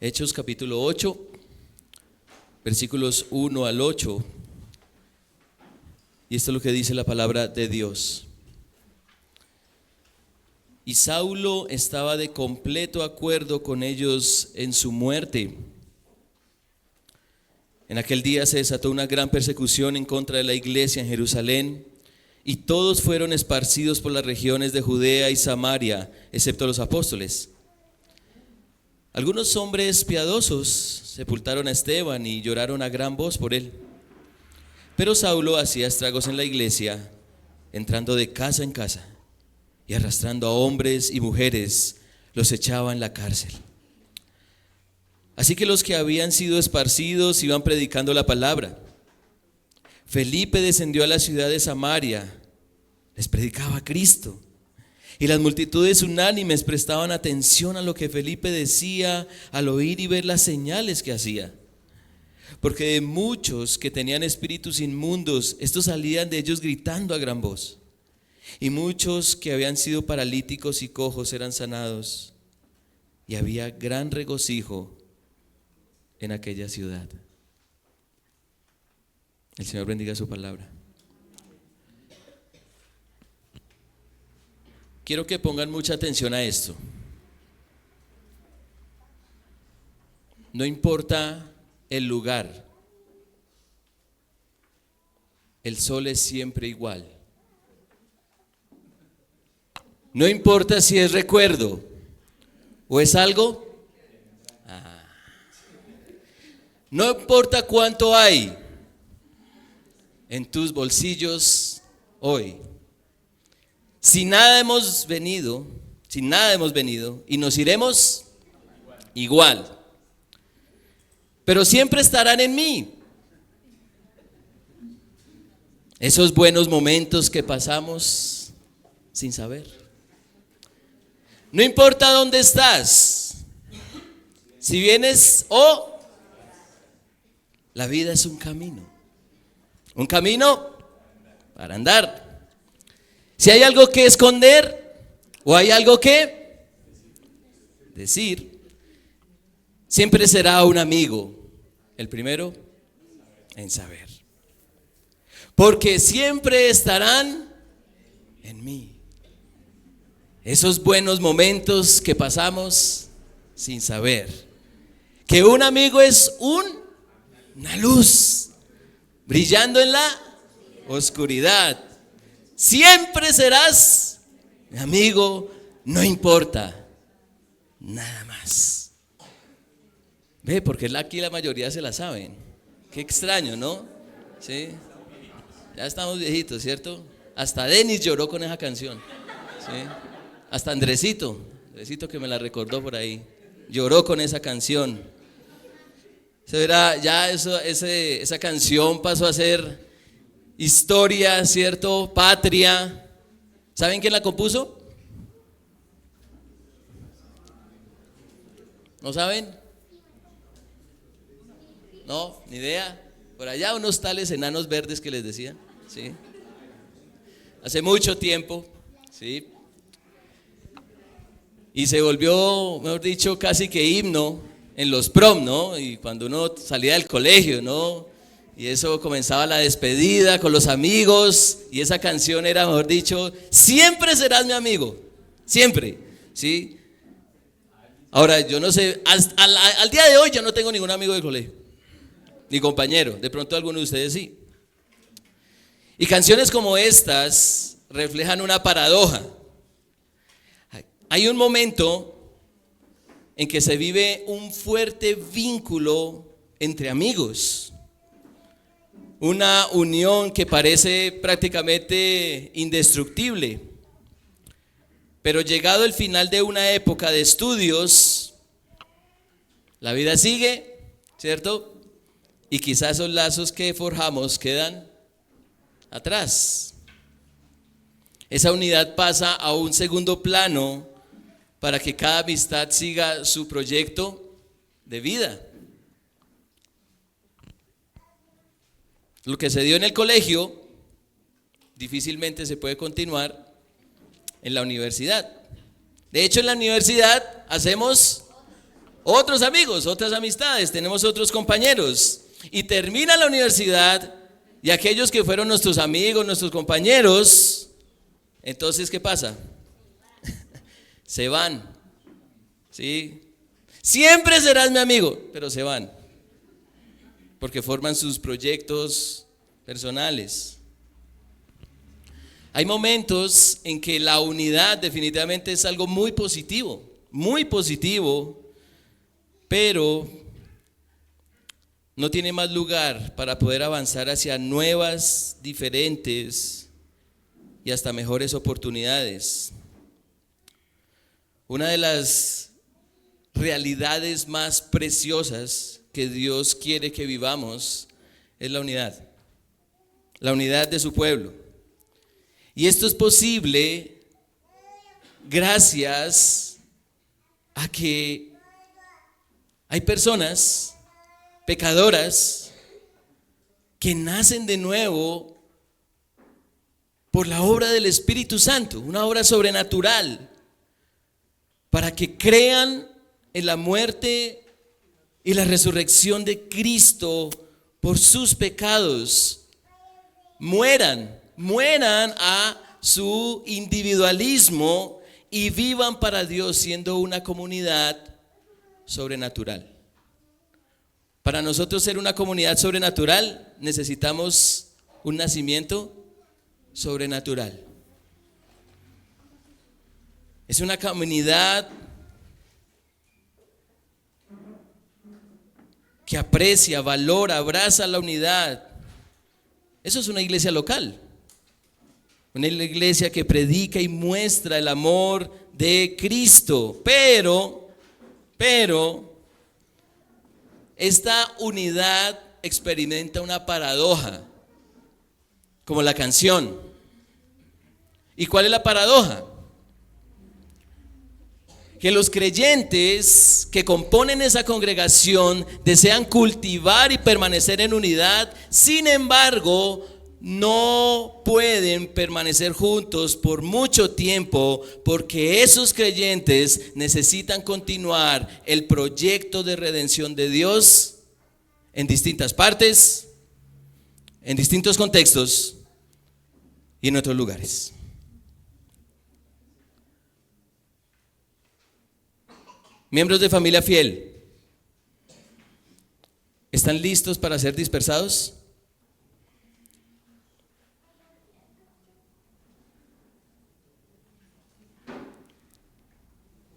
Hechos capítulo 8, versículos 1 al 8. Y esto es lo que dice la palabra de Dios. Y Saulo estaba de completo acuerdo con ellos en su muerte. En aquel día se desató una gran persecución en contra de la iglesia en Jerusalén, y todos fueron esparcidos por las regiones de Judea y Samaria, excepto los apóstoles. Algunos hombres piadosos sepultaron a Esteban y lloraron a gran voz por él. Pero Saulo hacía estragos en la iglesia, entrando de casa en casa y arrastrando a hombres y mujeres, los echaba en la cárcel. Así que los que habían sido esparcidos iban predicando la palabra. Felipe descendió a la ciudad de Samaria, les predicaba a Cristo, y las multitudes unánimes prestaban atención a lo que Felipe decía al oír y ver las señales que hacía. Porque de muchos que tenían espíritus inmundos, estos salían de ellos gritando a gran voz. Y muchos que habían sido paralíticos y cojos eran sanados. Y había gran regocijo en aquella ciudad. El Señor bendiga su palabra. Quiero que pongan mucha atención a esto. No importa el lugar, el sol es siempre igual. No importa si es recuerdo o es algo. No importa cuánto hay en tus bolsillos hoy. Si nada hemos venido y nos iremos igual. Pero siempre estarán en mí esos buenos momentos que pasamos sin saber. No importa dónde estás, si vienes o la vida es un camino para andar. Si hay algo que esconder o hay algo que decir, siempre será un amigo, el primero en saber. Porque siempre estarán en mí esos buenos momentos que pasamos sin saber. Que un amigo es una luz brillando en la oscuridad. Siempre serás mi amigo, no importa nada más. Ve, porque aquí la mayoría se la saben. Qué extraño, ¿no? Sí. Ya estamos viejitos, ¿cierto? Hasta Denis lloró con esa canción. ¿Sí? Hasta Andresito que me la recordó por ahí, lloró con esa canción. Esa canción pasó a ser historia, ¿cierto? Patria. ¿Saben quién la compuso? ¿No saben? No, ni idea. Por allá unos tales enanos verdes que les decía, ¿sí? Hace mucho tiempo, ¿sí? Y se volvió, mejor dicho, casi que himno en los prom, ¿no? Y cuando uno salía del colegio, ¿no? Y eso comenzaba la despedida con los amigos, y esa canción era, mejor dicho, siempre serás mi amigo, siempre, ¿sí? Ahora, yo no sé, al día de hoy yo no tengo ningún amigo del colegio, ni compañero, de pronto alguno de ustedes sí. Y canciones como estas reflejan una paradoja. Hay un momento en que se vive un fuerte vínculo entre amigos, una unión que parece prácticamente indestructible, pero llegado el final de una época de estudios, la vida sigue, ¿cierto? Y quizás esos lazos que forjamos quedan atrás. Esa unidad pasa a un segundo plano para que cada amistad siga su proyecto de vida. Lo que se dio en el colegio difícilmente se puede continuar en la universidad. De hecho, en la universidad hacemos otros amigos, otras amistades, tenemos otros compañeros. Y termina la universidad y aquellos que fueron nuestros amigos, nuestros compañeros, entonces ¿qué pasa? Se van, ¿sí? Siempre serás mi amigo, pero se van, porque forman sus proyectos personales. Hay momentos en que la unidad definitivamente es algo muy positivo, pero no tiene más lugar para poder avanzar hacia nuevas, diferentes y hasta mejores oportunidades. Una de las realidades más preciosas que Dios quiere que vivamos es la unidad de su pueblo. Y esto es posible gracias a que hay personas pecadoras que nacen de nuevo por la obra del Espíritu Santo, una obra sobrenatural, para que crean en la muerte y la resurrección de Cristo por sus pecados, mueran a su individualismo y vivan para Dios siendo una comunidad sobrenatural. Para nosotros ser una comunidad sobrenatural necesitamos un nacimiento sobrenatural. Es una comunidad que aprecia, valora, abraza la unidad. Eso es una iglesia local, una iglesia que predica y muestra el amor de Cristo. Pero esta unidad experimenta una paradoja, como la canción. ¿Y cuál es la paradoja? Que los creyentes que componen esa congregación desean cultivar y permanecer en unidad, sin embargo, no pueden permanecer juntos por mucho tiempo porque esos creyentes necesitan continuar el proyecto de redención de Dios en distintas partes, en distintos contextos y en otros lugares. Miembros de Familia Fiel, ¿están listos para ser dispersados?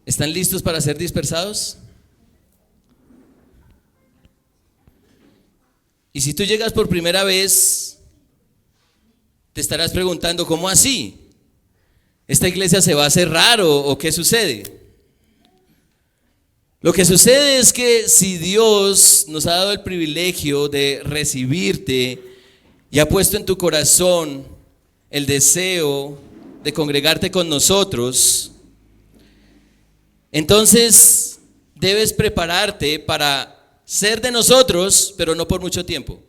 ¿Están listos para ser dispersados? Y si tú llegas por primera vez, te estarás preguntando, ¿cómo así? ¿Esta iglesia se va a cerrar o qué sucede? Lo que sucede es que si Dios nos ha dado el privilegio de recibirte y ha puesto en tu corazón el deseo de congregarte con nosotros, entonces debes prepararte para ser de nosotros, pero no por mucho tiempo.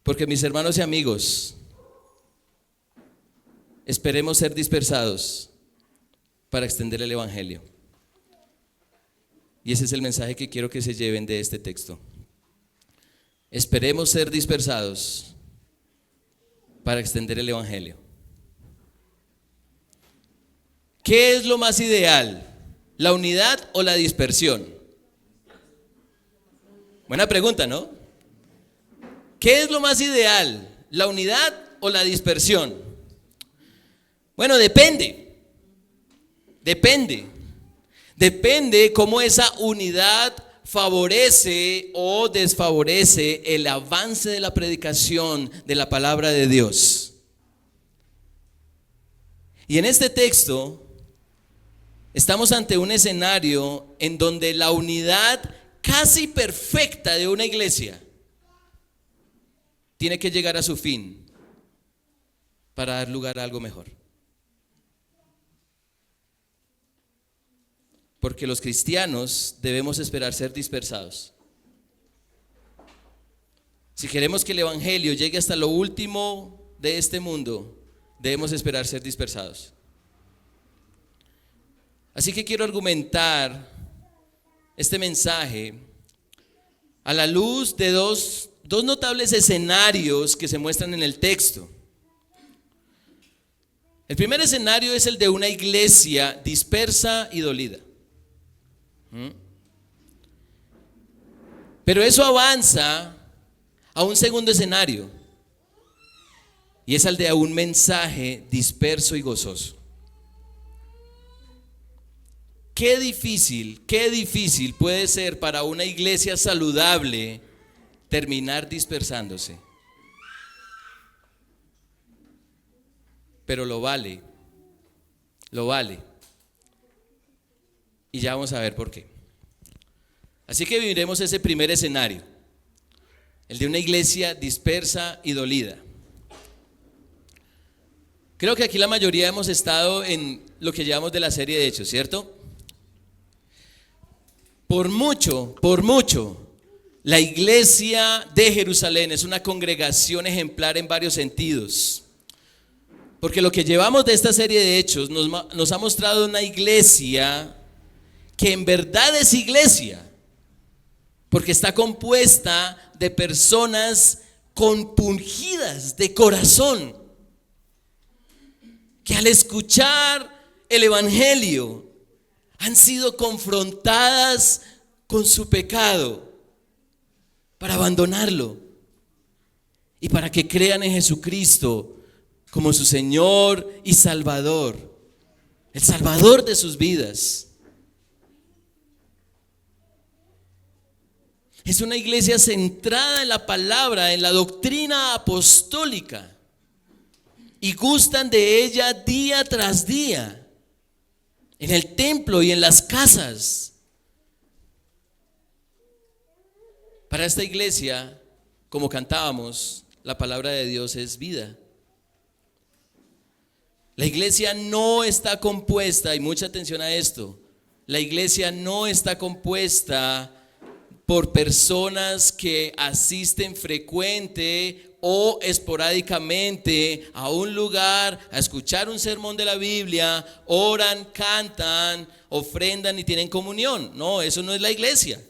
Porque mis hermanos y amigos, esperemos ser dispersados para extender el evangelio. Y ese es el mensaje que quiero que se lleven de este texto. Esperemos ser dispersados para extender el evangelio. ¿Qué es lo más ideal? ¿La unidad o la dispersión? Buena pregunta, ¿no? ¿Qué es lo más ideal? ¿La unidad o la dispersión? Bueno, depende cómo esa unidad favorece o desfavorece el avance de la predicación de la palabra de Dios. Y en este texto estamos ante un escenario en donde la unidad casi perfecta de una iglesia tiene que llegar a su fin para dar lugar a algo mejor. Porque los cristianos debemos esperar ser dispersados. Si queremos que el evangelio llegue hasta lo último de este mundo, debemos esperar ser dispersados. Así que quiero argumentar este mensaje a la luz de dos notables escenarios que se muestran en el texto. El primer escenario es el de una iglesia dispersa y dolida. Pero eso avanza a un segundo escenario, y es el de un mensaje disperso y gozoso. Qué difícil puede ser para una iglesia saludable terminar dispersándose. Pero lo vale. Y ya vamos a ver por qué. Así que viviremos ese primer escenario, el de una iglesia dispersa y dolida. Creo que aquí la mayoría hemos estado en lo que llamamos de la serie de Hechos, ¿cierto? Por mucho, la iglesia de Jerusalén es una congregación ejemplar en varios sentidos. Porque lo que llevamos de esta serie de Hechos nos ha mostrado una iglesia que en verdad es iglesia, porque está compuesta de personas compungidas de corazón, que al escuchar el evangelio han sido confrontadas con su pecado para abandonarlo y para que crean en Jesucristo como su Señor y Salvador, el Salvador de sus vidas. Es una iglesia centrada en la palabra, en la doctrina apostólica, y gustan de ella día tras día, en el templo y en las casas. Para esta iglesia, como cantábamos, la palabra de Dios es vida. La iglesia no está compuesta, y mucha atención a esto, la iglesia no está compuesta por personas que asisten frecuente o esporádicamente a un lugar a escuchar un sermón de la Biblia, oran, cantan, ofrendan y tienen comunión. No, eso no es la iglesia.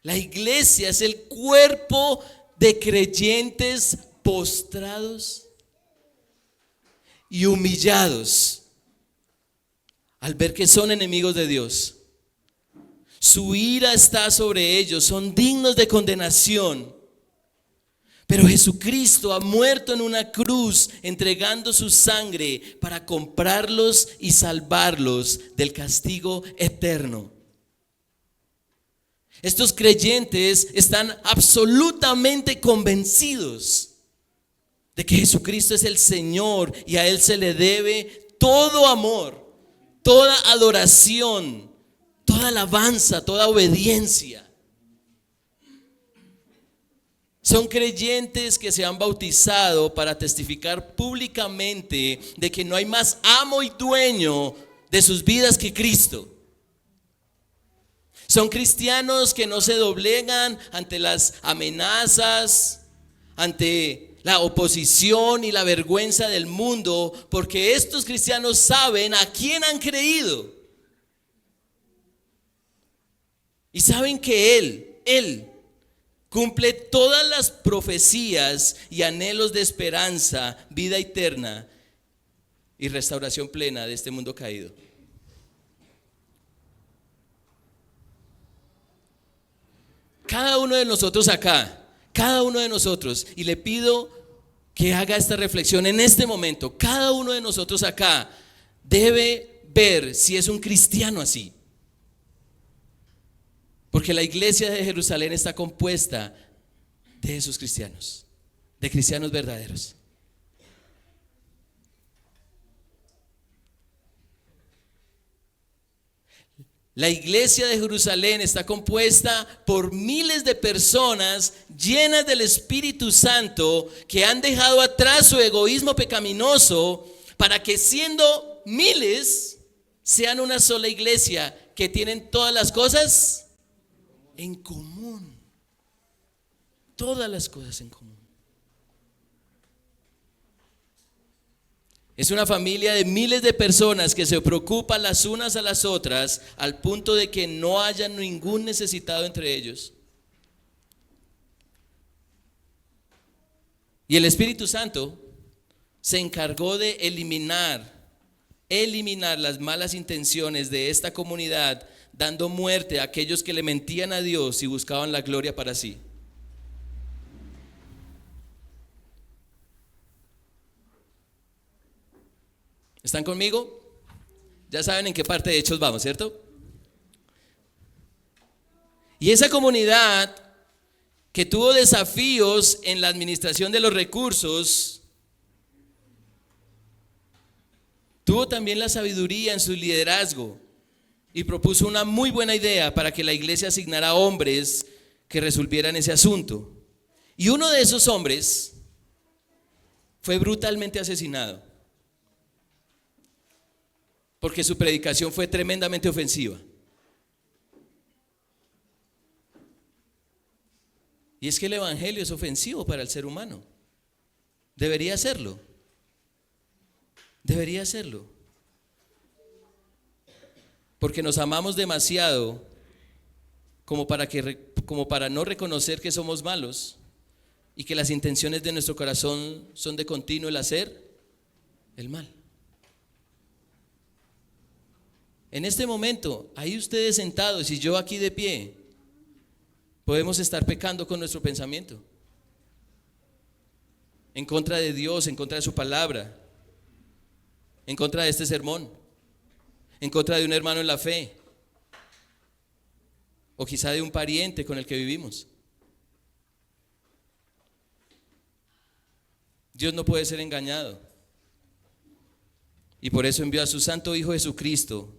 La iglesia es el cuerpo de creyentes postrados y humillados al ver que son enemigos de Dios. Su ira está sobre ellos, son dignos de condenación. Pero Jesucristo ha muerto en una cruz, entregando su sangre para comprarlos y salvarlos del castigo eterno. Estos creyentes están absolutamente convencidos de que Jesucristo es el Señor y a Él se le debe todo amor, toda adoración, toda alabanza, toda obediencia. Son creyentes que se han bautizado para testificar públicamente de que no hay más amo y dueño de sus vidas que Cristo. Son cristianos que no se doblegan ante las amenazas, ante la oposición y la vergüenza del mundo, porque estos cristianos saben a quién han creído. Y saben que Él cumple todas las profecías y anhelos de esperanza, vida eterna y restauración plena de este mundo caído. Cada uno de nosotros acá, y le pido que haga esta reflexión en este momento, cada uno de nosotros acá debe ver si es un cristiano así. Porque la iglesia de Jerusalén está compuesta de esos cristianos, de cristianos verdaderos. La iglesia de Jerusalén está compuesta por miles de personas llenas del Espíritu Santo que han dejado atrás su egoísmo pecaminoso para que, siendo miles, sean una sola iglesia que tienen todas las cosas en común. Todas las cosas en común. Es una familia de miles de personas que se preocupan las unas a las otras al punto de que no haya ningún necesitado entre ellos. Y el Espíritu Santo se encargó de eliminar las malas intenciones de esta comunidad, dando muerte a aquellos que le mentían a Dios y buscaban la gloria para sí. ¿Están conmigo? Ya saben en qué parte de Hechos vamos, ¿cierto? Y esa comunidad que tuvo desafíos en la administración de los recursos, tuvo también la sabiduría en su liderazgo y propuso una muy buena idea para que la iglesia asignara hombres que resolvieran ese asunto. Y uno de esos hombres fue brutalmente asesinado, porque su predicación fue tremendamente ofensiva. Y es que el evangelio es ofensivo para el ser humano. Debería serlo. Debería serlo. Porque nos amamos demasiado como para no reconocer que somos malos y que las intenciones de nuestro corazón son de continuo el hacer el mal. En este momento, ahí ustedes sentados y yo aquí de pie, podemos estar pecando con nuestro pensamiento en contra de Dios, en contra de su palabra, en contra de este sermón, en contra de un hermano en la fe, o quizá de un pariente con el que vivimos. Dios no puede ser engañado, y por eso envió a su santo Hijo Jesucristo,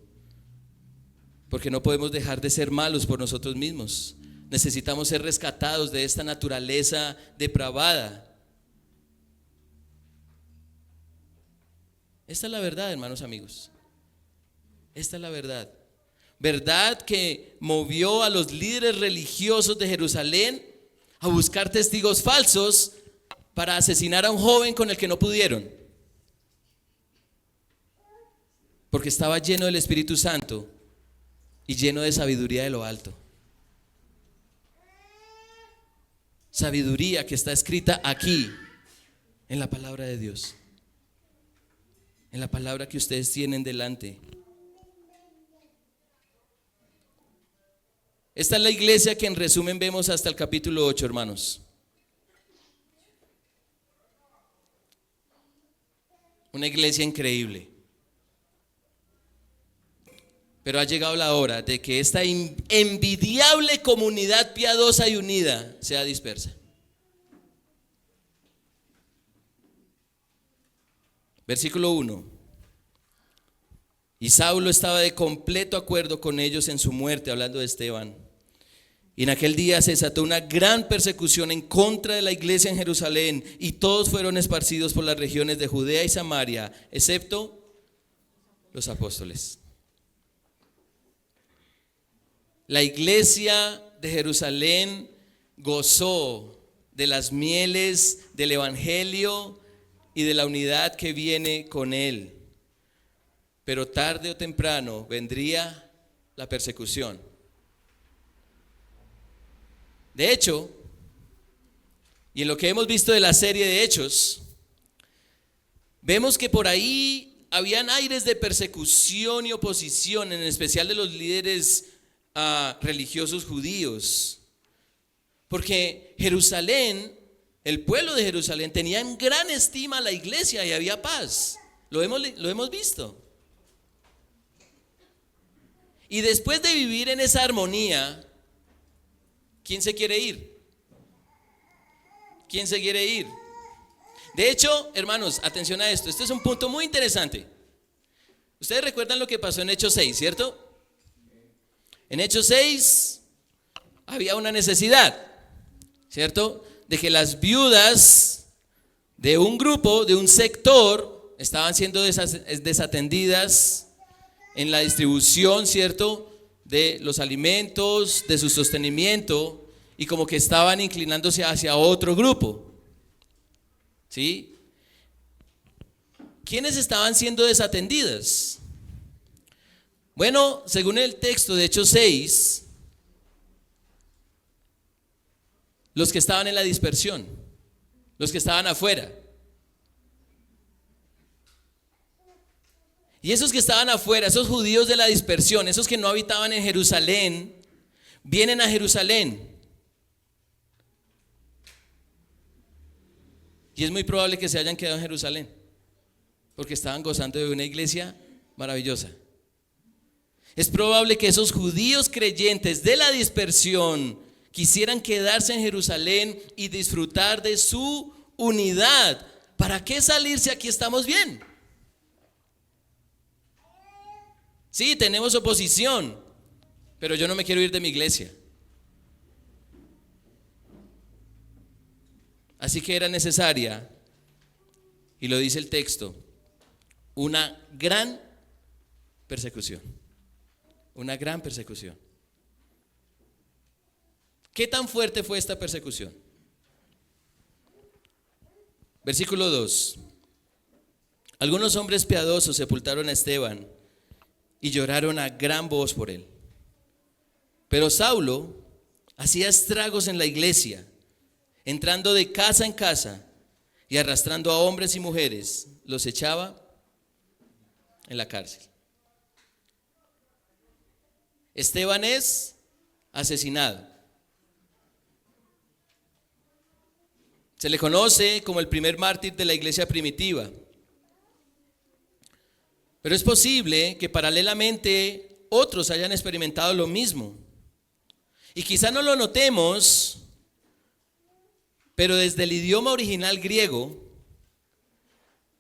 porque no podemos dejar de ser malos por nosotros mismos. Necesitamos ser rescatados de esta naturaleza depravada. Esta es la verdad, hermanos amigos. Esta es la verdad. Verdad que movió a los líderes religiosos de Jerusalén a buscar testigos falsos para asesinar a un joven con el que no pudieron, porque estaba lleno del Espíritu Santo y lleno de sabiduría de lo alto. Sabiduría que está escrita aquí en la palabra de Dios, en la palabra que ustedes tienen delante. Esta es la iglesia que en resumen vemos hasta el capítulo 8, hermanos. Una iglesia increíble. Pero ha llegado la hora de que esta envidiable comunidad piadosa y unida sea dispersa. Versículo 1. Y Saulo estaba de completo acuerdo con ellos en su muerte, hablando de Esteban. Y en aquel día se desató una gran persecución en contra de la iglesia en Jerusalén, y todos fueron esparcidos por las regiones de Judea y Samaria, excepto los apóstoles. La iglesia de Jerusalén gozó de las mieles del evangelio y de la unidad que viene con él. Pero tarde o temprano vendría la persecución. De hecho, y en lo que hemos visto de la serie de Hechos, vemos que por ahí habían aires de persecución y oposición, en especial de los líderes religiosos judíos, porque Jerusalén, el pueblo de Jerusalén, tenía en gran estima a la iglesia y había paz. Lo hemos visto. Y después de vivir en esa armonía, ¿quién se quiere ir? ¿Quién se quiere ir? De hecho, hermanos, atención a esto. Este es un punto muy interesante. Ustedes recuerdan lo que pasó en Hechos 6, ¿cierto? En Hechos 6 había una necesidad, ¿cierto? De que las viudas de un grupo, de un sector, estaban siendo desatendidas en la distribución, ¿cierto?, de los alimentos, de su sostenimiento, y como que estaban inclinándose hacia otro grupo, ¿sí? ¿quiénes estaban siendo desatendidas? Bueno, según el texto de Hechos 6, los que estaban en la dispersión, los que estaban afuera. Y esos que estaban afuera, esos judíos de la dispersión, esos que no habitaban en Jerusalén, vienen a Jerusalén. Y es muy probable que se hayan quedado en Jerusalén, porque estaban gozando de una iglesia maravillosa. Es probable que esos judíos creyentes de la dispersión quisieran quedarse en Jerusalén y disfrutar de su unidad. ¿Para qué salirse? Aquí estamos bien. Sí, tenemos oposición, pero yo no me quiero ir de mi iglesia. Así que era necesaria, y lo dice el texto, una gran persecución. Una gran persecución. ¿Qué tan fuerte fue esta persecución? Versículo 2. Algunos hombres piadosos sepultaron a Esteban y lloraron a gran voz por él. Pero Saulo hacía estragos en la iglesia, entrando de casa en casa y arrastrando a hombres y mujeres, los echaba en la cárcel. Esteban es asesinado. Se le conoce como el primer mártir de la iglesia primitiva. Pero es posible que paralelamente otros hayan experimentado lo mismo. Y quizá no lo notemos, pero desde el idioma original griego,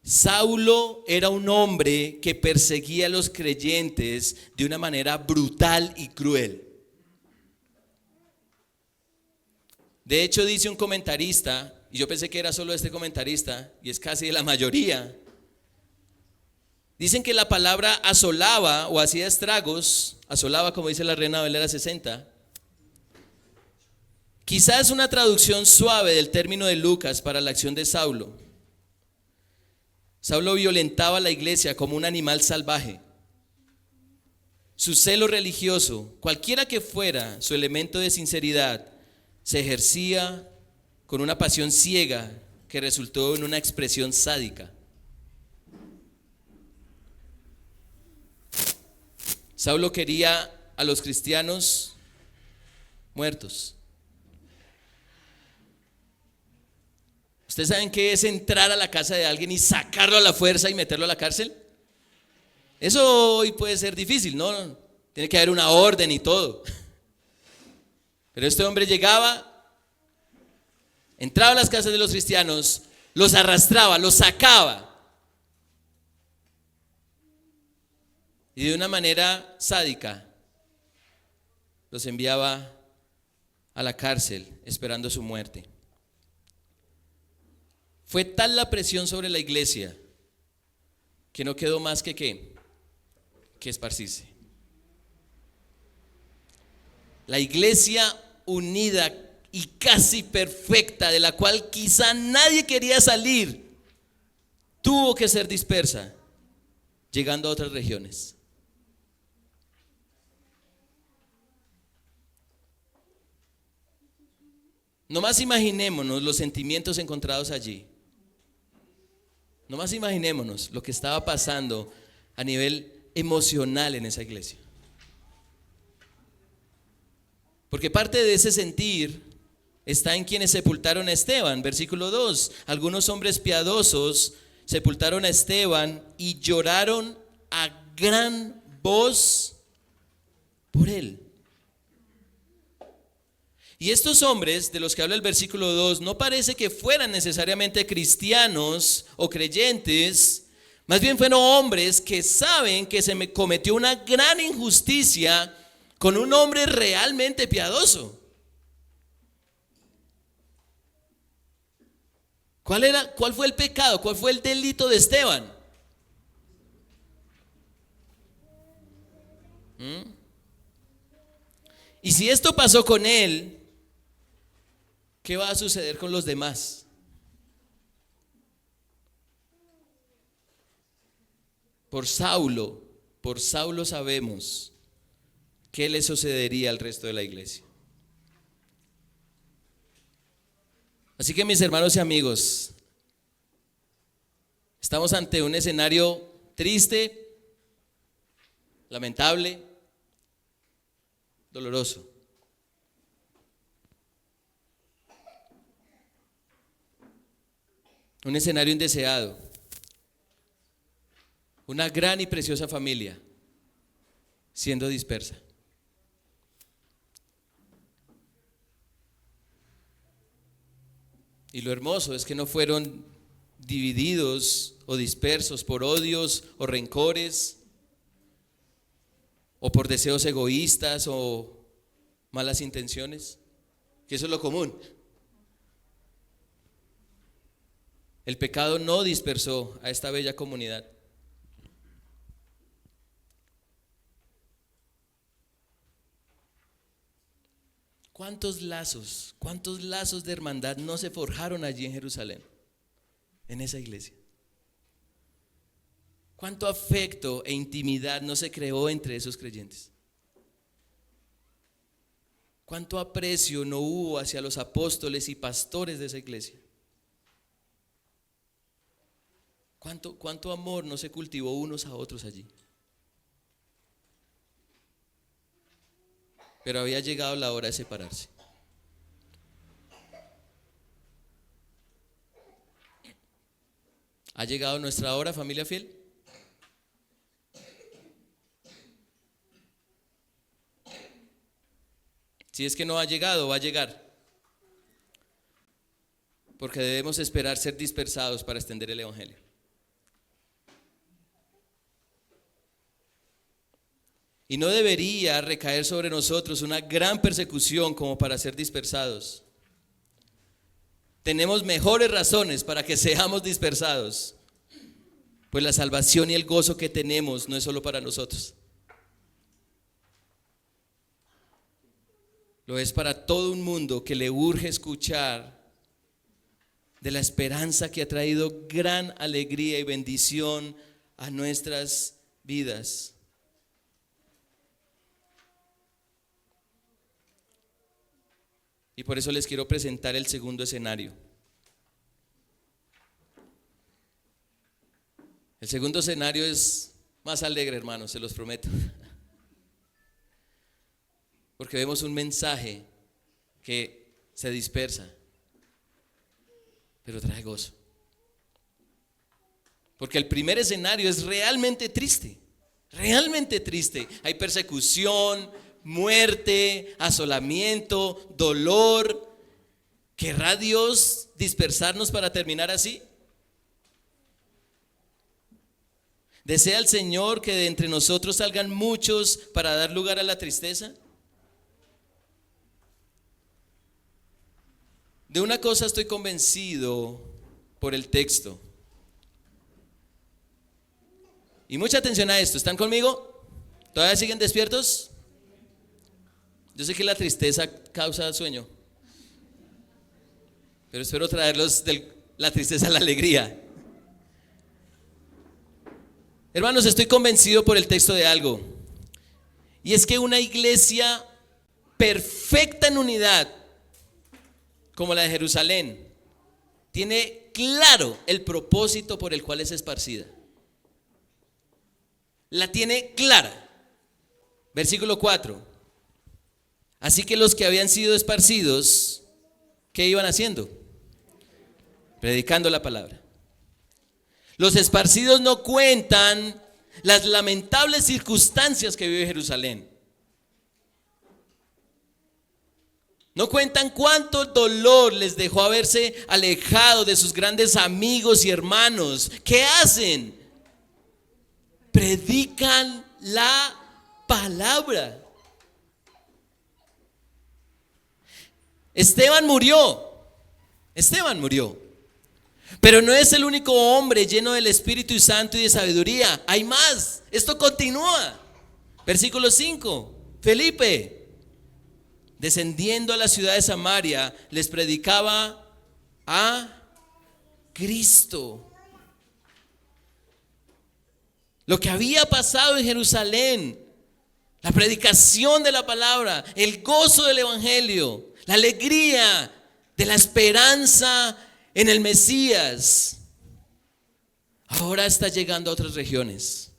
Saulo era un hombre que perseguía a los creyentes de una manera brutal y cruel. De hecho, dice un comentarista, y yo pensé que era solo este comentarista, y es casi de la mayoría, dicen que la palabra asolaba o hacía estragos, asolaba como dice la Reina Valera 60, quizás es una traducción suave del término de Lucas para la acción de Saulo. Saulo violentaba la iglesia como un animal salvaje. Su celo religioso, cualquiera que fuera su elemento de sinceridad, se ejercía con una pasión ciega que resultó en una expresión sádica. Saulo quería a los cristianos muertos. ¿Ustedes saben qué es entrar a la casa de alguien y sacarlo a la fuerza y meterlo a la cárcel? Eso hoy puede ser difícil, ¿no? Tiene que haber una orden y todo. Pero este hombre llegaba, entraba a las casas de los cristianos, los arrastraba, los sacaba. Y de una manera sádica los enviaba a la cárcel esperando su muerte. Fue tal la presión sobre la iglesia que no quedó más que esparcirse. La iglesia unida y casi perfecta, de la cual quizá nadie quería salir, tuvo que ser dispersa, llegando a otras regiones. Nomás imaginémonos los sentimientos encontrados allí. Nomás imaginémonos lo que estaba pasando a nivel emocional en esa iglesia. Porque parte de ese sentir está en quienes sepultaron a Esteban. Versículo 2. Algunos hombres piadosos sepultaron a Esteban y lloraron a gran voz por él. Y estos hombres de los que habla el versículo 2 no parece que fueran necesariamente cristianos o creyentes, más bien fueron hombres que saben que se me cometió una gran injusticia con un hombre realmente piadoso. ¿Cuál fue el pecado? ¿Cuál fue el delito de Esteban? Y si esto pasó con él, ¿qué va a suceder con los demás? por Saulo sabemos qué le sucedería al resto de la iglesia. Así que, mis hermanos y amigos, estamos ante un escenario triste, lamentable, doloroso. Un escenario indeseado. Una gran y preciosa familia siendo dispersa. Y lo hermoso es que no fueron divididos o dispersos por odios o rencores o por deseos egoístas o malas intenciones, que eso es lo común. El pecado no dispersó a esta bella comunidad. ¿Cuántos lazos de hermandad no se forjaron allí en Jerusalén, en esa iglesia? ¿Cuánto afecto e intimidad no se creó entre esos creyentes? ¿Cuánto aprecio no hubo hacia los apóstoles y pastores de esa iglesia? ¿Cuánto amor no se cultivó unos a otros allí? Pero había llegado la hora de separarse. ¿Ha llegado nuestra hora, familia fiel? Si es que no ha llegado, va a llegar. Porque debemos esperar ser dispersados para extender el evangelio. Y no debería recaer sobre nosotros una gran persecución como para ser dispersados. Tenemos mejores razones para que seamos dispersados, pues la salvación y el gozo que tenemos no es solo para nosotros. Lo es para todo un mundo que le urge escuchar de la esperanza que ha traído gran alegría y bendición a nuestras vidas. Y por eso les quiero presentar el segundo escenario. El segundo escenario es más alegre, hermanos, se los prometo. Porque vemos un mensaje que se dispersa, pero trae gozo. Porque el primer escenario es realmente triste, realmente triste. Hay persecución, muerte, asolamiento, dolor. ¿Querrá Dios dispersarnos para terminar así? ¿Desea el Señor que de entre nosotros salgan muchos para dar lugar a la tristeza? De una cosa estoy convencido por el texto. Y mucha atención a esto. ¿Están conmigo? ¿Todavía siguen despiertos? Yo sé que la tristeza causa sueño, pero espero traerlos de la tristeza a la alegría. Hermanos, estoy convencido por el texto de algo, y es que una iglesia perfecta en unidad, como la de Jerusalén, tiene claro el propósito por el cual es esparcida. La tiene clara. Versículo 4. Así que los que habían sido esparcidos, ¿qué iban haciendo? Predicando la palabra. Los esparcidos no cuentan las lamentables circunstancias que vive Jerusalén. No cuentan cuánto dolor les dejó haberse alejado de sus grandes amigos y hermanos. ¿Qué hacen? Predican la palabra. Esteban murió, pero no es el único hombre lleno del Espíritu Santo y de sabiduría. Hay más, esto continúa. Versículo 5, Felipe, descendiendo a la ciudad de Samaria, les predicaba a Cristo. lo que había pasado en Jerusalén, la predicación de la palabra, el gozo del evangelio, la alegría de la esperanza en el Mesías, ahora está llegando a otras regiones.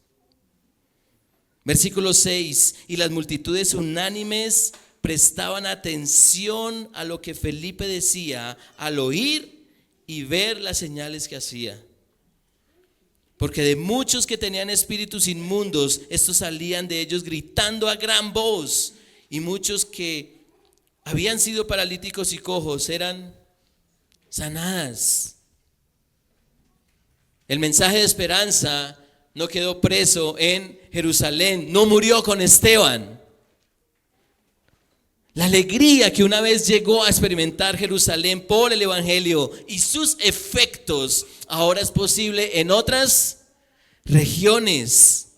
Versículo 6: y las multitudes unánimes prestaban atención a lo que Felipe decía al oír y ver las señales que hacía. Porque de muchos que tenían espíritus inmundos, estos salían de ellos gritando a gran voz, y muchos que habían sido paralíticos y cojos eran sanadas. El mensaje de esperanza no quedó preso en Jerusalén, no murió con Esteban. La alegría que una vez llegó a experimentar Jerusalén por el evangelio y sus efectos ahora es posible en otras regiones.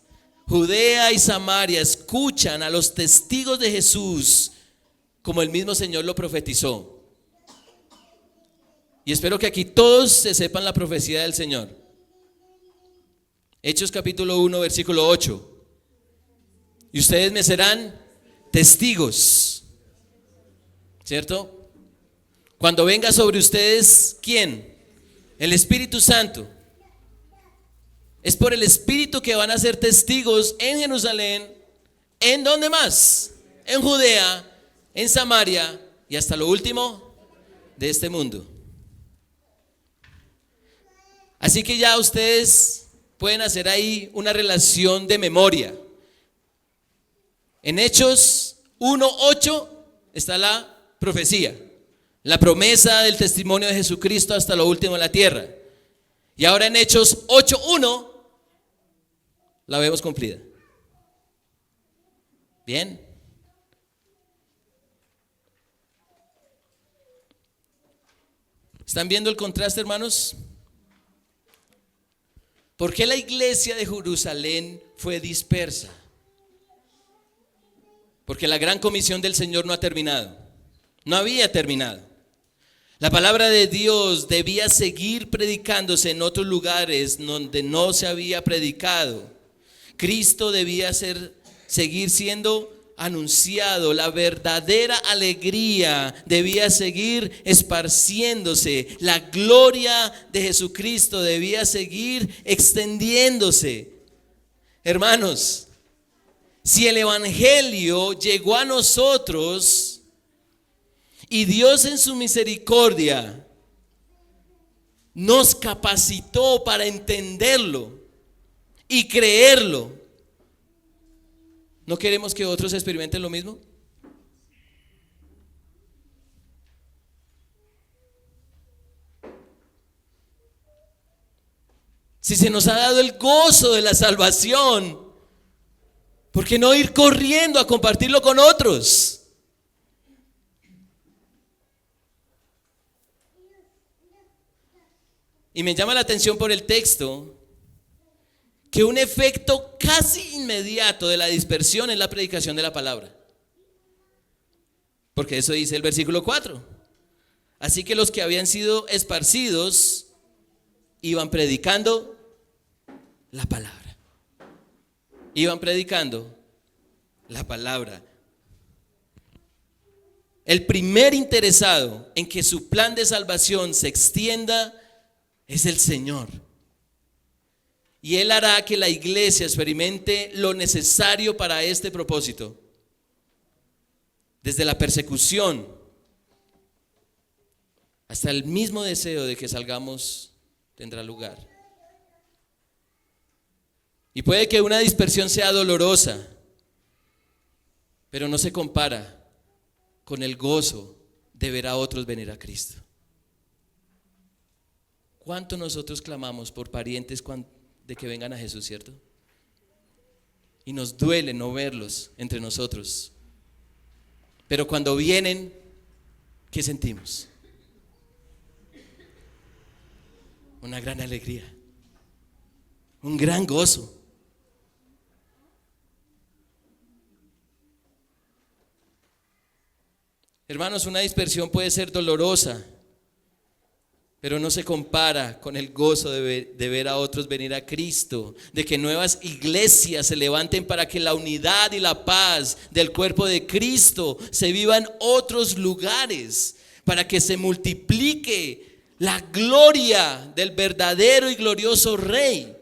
Judea y Samaria escuchan a los testigos de Jesús como el mismo Señor lo profetizó. Y espero que aquí todos se sepan la profecía del Señor. Hechos capítulo 1 versículo 8: y ustedes me serán testigos. ¿Cierto? Cuando venga sobre ustedes, ¿quién? El Espíritu Santo. Es por el Espíritu que van a ser testigos en Jerusalén. ¿En dónde más? En Judea, en Samaria y hasta lo último de este mundo. Así que ya ustedes pueden hacer ahí una relación de memoria. En Hechos 1:8 está la profecía, la promesa del testimonio de Jesucristo hasta lo último de la tierra. Y ahora en Hechos 8:1 la vemos cumplida. Bien. ¿Están viendo el contraste, hermanos? ¿Por qué la iglesia de Jerusalén fue dispersa? Porque la gran comisión del Señor no ha terminado. No había terminado. La palabra de Dios debía seguir predicándose en otros lugares donde no se había predicado. Cristo debía seguir siendo anunciado. La verdadera alegría debía seguir esparciéndose. La gloria de Jesucristo debía seguir extendiéndose. Hermanos, si el evangelio llegó a nosotros y Dios en su misericordia nos capacitó para entenderlo y creerlo, ¿no queremos que otros experimenten lo mismo? Si se nos ha dado el gozo de la salvación, ¿por qué no ir corriendo a compartirlo con otros? Y me llama la atención por el texto que un efecto casi inmediato de la dispersión es la predicación de la palabra. Porque eso dice el versículo 4. Así que los que habían sido esparcidos iban predicando la palabra. Iban predicando la palabra. El primer interesado en que su plan de salvación se extienda es el Señor. Y Él hará que la iglesia experimente lo necesario para este propósito. Desde la persecución hasta el mismo deseo de que salgamos tendrá lugar. Y puede que una dispersión sea dolorosa, pero no se compara con el gozo de ver a otros venir a Cristo. ¿Cuánto nosotros clamamos por parientes de que vengan a Jesús, cierto? Y nos duele no verlos entre nosotros. Pero cuando vienen, ¿qué sentimos? Una gran alegría, un gran gozo. Hermanos, una dispersión puede ser dolorosa, pero no se compara con el gozo de ver a otros venir a Cristo, de que nuevas iglesias se levanten para que la unidad y la paz del cuerpo de Cristo se viva en otros lugares, para que se multiplique la gloria del verdadero y glorioso Rey.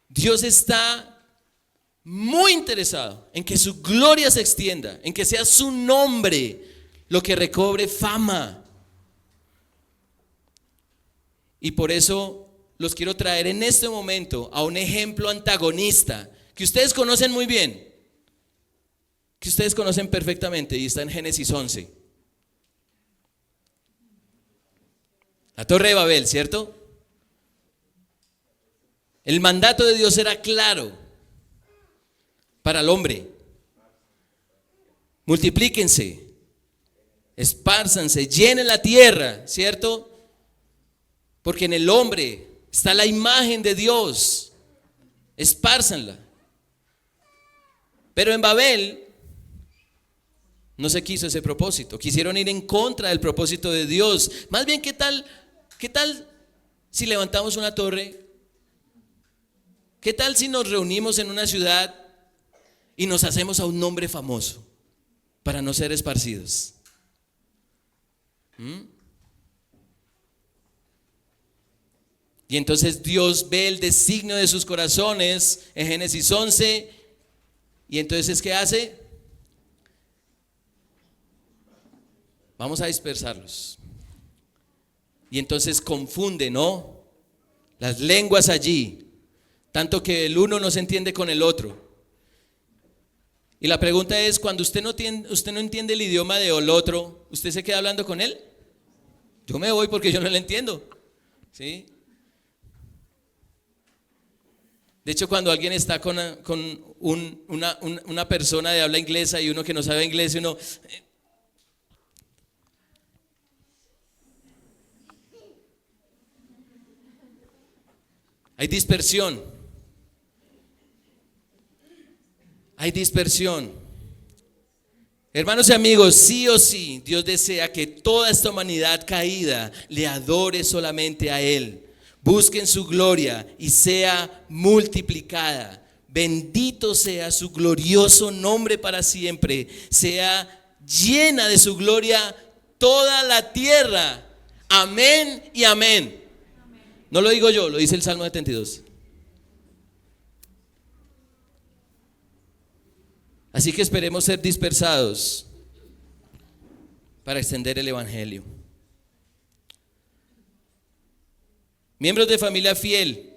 Dios está muy interesado en que su gloria se extienda, en que sea su nombre lo que recobre fama. Y por eso los quiero traer en este momento a un ejemplo antagonista que ustedes conocen muy bien, que ustedes conocen perfectamente, y está en Génesis 11. La Torre de Babel, ¿cierto? El mandato de Dios era claro para el hombre: multiplíquense, espárzanse, llenen la tierra, ¿cierto? Porque en el hombre está la imagen de Dios, espárzanla. Pero en Babel no se quiso ese propósito, quisieron ir en contra del propósito de Dios. Más bien, ¿qué tal si levantamos una torre? ¿Qué tal si nos reunimos en una ciudad y nos hacemos a un nombre famoso para no ser esparcidos? Y entonces Dios ve el designio de sus corazones en Génesis 11. Y entonces, ¿qué hace? Vamos a dispersarlos. Y entonces confunde, ¿no?, las lenguas allí, tanto que el uno no se entiende con el otro. Y la pregunta es, cuando usted no entiende el idioma del otro, ¿usted se queda hablando con él? Yo me voy porque yo no le entiendo, ¿sí? De hecho, cuando alguien está con una persona de habla inglesa y uno que no sabe inglés, uno... Hay dispersión. Hay dispersión. Hermanos y amigos, sí o sí, Dios desea que toda esta humanidad caída le adore solamente a Él. Busquen su gloria y sea multiplicada. Bendito sea su glorioso nombre para siempre. Sea llena de su gloria toda la tierra. Amén y amén. No lo digo yo, lo dice el Salmo 72. Así que esperemos ser dispersados para extender el evangelio. Miembros de Familia Fiel,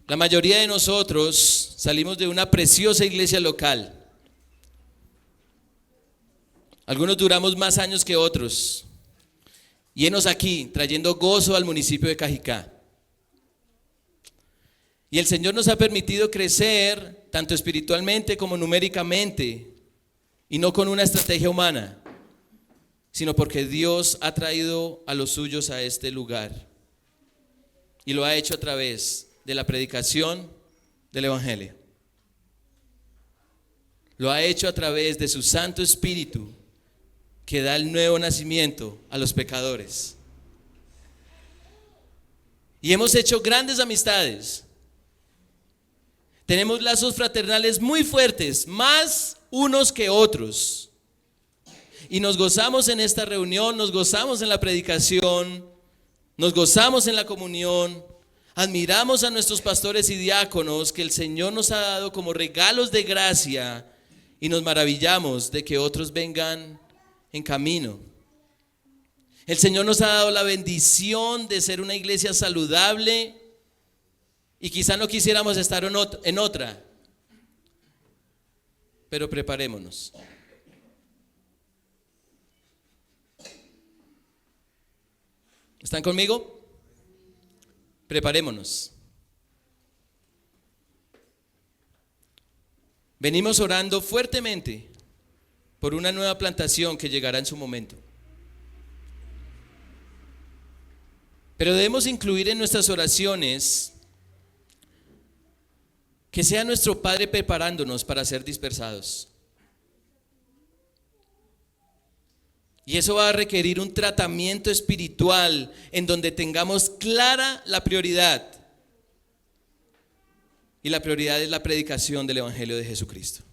la mayoría de nosotros salimos de una preciosa iglesia local. Algunos duramos más años que otros. Y henos aquí, trayendo gozo al municipio de Cajicá. Y el Señor nos ha permitido crecer, tanto espiritualmente como numéricamente, y no con una estrategia humana, sino porque Dios ha traído a los suyos a este lugar. Y lo ha hecho a través de la predicación del evangelio. Lo ha hecho a través de su Santo Espíritu, que da el nuevo nacimiento a los pecadores. Y hemos hecho grandes amistades. Tenemos lazos fraternales muy fuertes, más unos que otros. Y nos gozamos en esta reunión, nos gozamos en la predicación, nos gozamos en la comunión. Admiramos a nuestros pastores y diáconos que el Señor nos ha dado como regalos de gracia, y nos maravillamos de que otros vengan en camino. El Señor nos ha dado la bendición de ser una iglesia saludable, y quizá no quisiéramos estar en otra, pero preparémonos. ¿Están conmigo? Preparémonos. Venimos orando fuertemente por una nueva plantación que llegará en su momento. Pero debemos incluir en nuestras oraciones que sea nuestro Padre preparándonos para ser dispersados. Y eso va a requerir un tratamiento espiritual en donde tengamos clara la prioridad. Y la prioridad es la predicación del Evangelio de Jesucristo.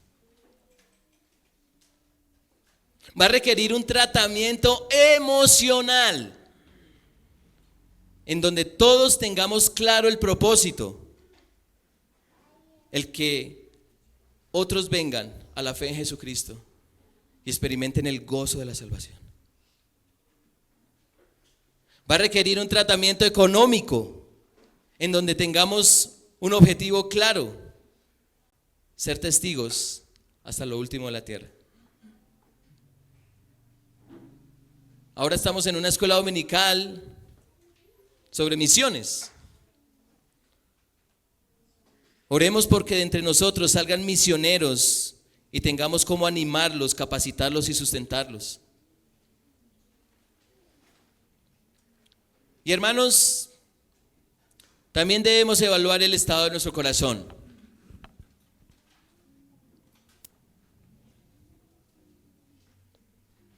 Va a requerir un tratamiento emocional en donde todos tengamos claro el propósito, el que otros vengan a la fe en Jesucristo y experimenten el gozo de la salvación. Va a requerir un tratamiento económico en donde tengamos un objetivo claro: ser testigos hasta lo último de la tierra. Ahora estamos en una escuela dominical sobre misiones. Oremos porque de entre nosotros salgan misioneros y tengamos cómo animarlos, capacitarlos y sustentarlos. Y hermanos, también debemos evaluar el estado de nuestro corazón.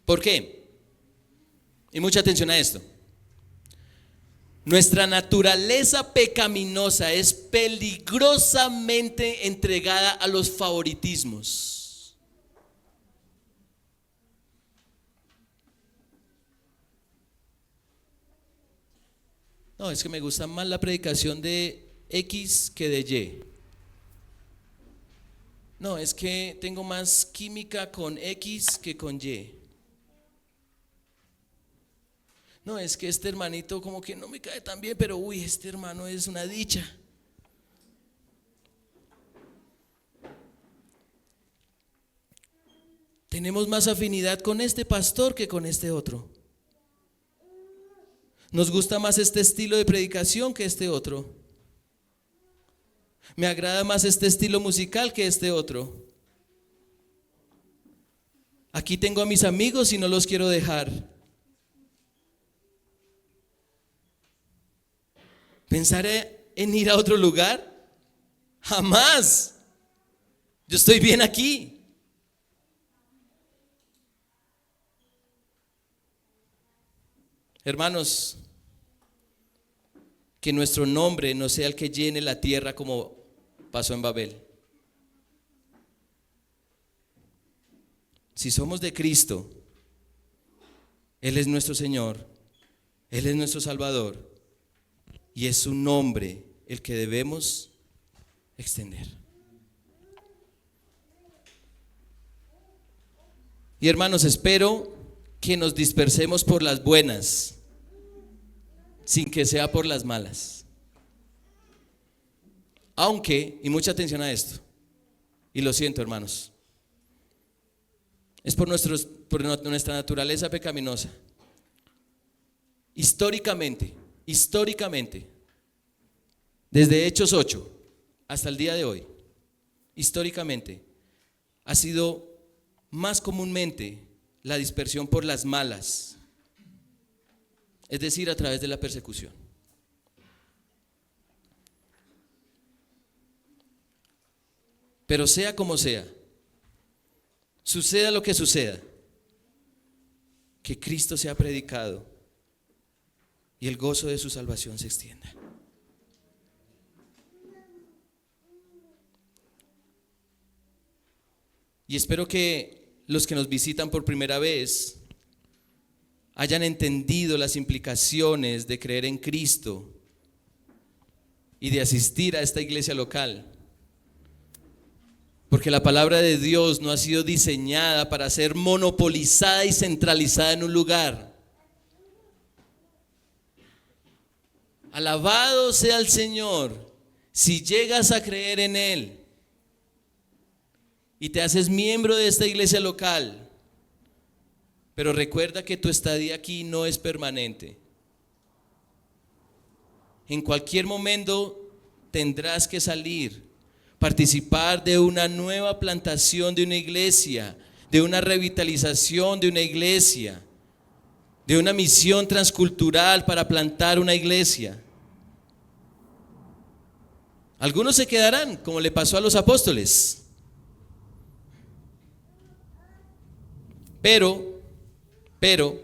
¿Por qué? Y mucha atención a esto. Nuestra naturaleza pecaminosa es peligrosamente entregada a los favoritismos. No, es que me gusta más la predicación de X que de Y. No, es que tengo más química con X que con Y. No, es que este hermanito como que no me cae tan bien, pero uy, este hermano es una dicha. Tenemos más afinidad con este pastor que con este otro. Nos gusta más este estilo de predicación que este otro. Me agrada más este estilo musical que este otro. Aquí tengo a mis amigos y no los quiero dejar. ¿Pensaré en ir a otro lugar? Jamás. Yo estoy bien aquí. Hermanos, que nuestro nombre no sea el que llene la tierra como pasó en Babel. Si somos de Cristo, Él es nuestro Señor, Él es nuestro Salvador. Y es su nombre el que debemos extender. Y hermanos, espero que nos dispersemos por las buenas, sin que sea por las malas. Aunque, y mucha atención a esto, y lo siento hermanos, es por nuestra naturaleza pecaminosa. Históricamente, desde Hechos 8 hasta el día de hoy, históricamente, ha sido más comúnmente la dispersión por las malas, es decir, a través de la persecución. Pero sea como sea, suceda lo que suceda, que Cristo sea predicado y el gozo de su salvación se extienda. Y espero que los que nos visitan por primera vez hayan entendido las implicaciones de creer en Cristo y de asistir a esta iglesia local. Porque la palabra de Dios no ha sido diseñada para ser monopolizada y centralizada en un lugar. Alabado sea el Señor si llegas a creer en Él y te haces miembro de esta iglesia local. Pero recuerda que tu estadía aquí no es permanente. En cualquier momento tendrás que salir, participar de una nueva plantación de una iglesia, de una revitalización de una iglesia, de una misión transcultural para plantar una iglesia. Algunos se quedarán, como le pasó a los apóstoles. Pero pero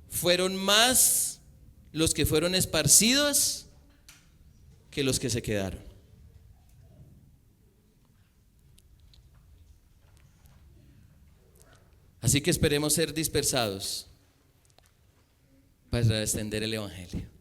fueron más los que fueron esparcidos que los que se quedaron. Así que esperemos ser dispersados para extender el evangelio.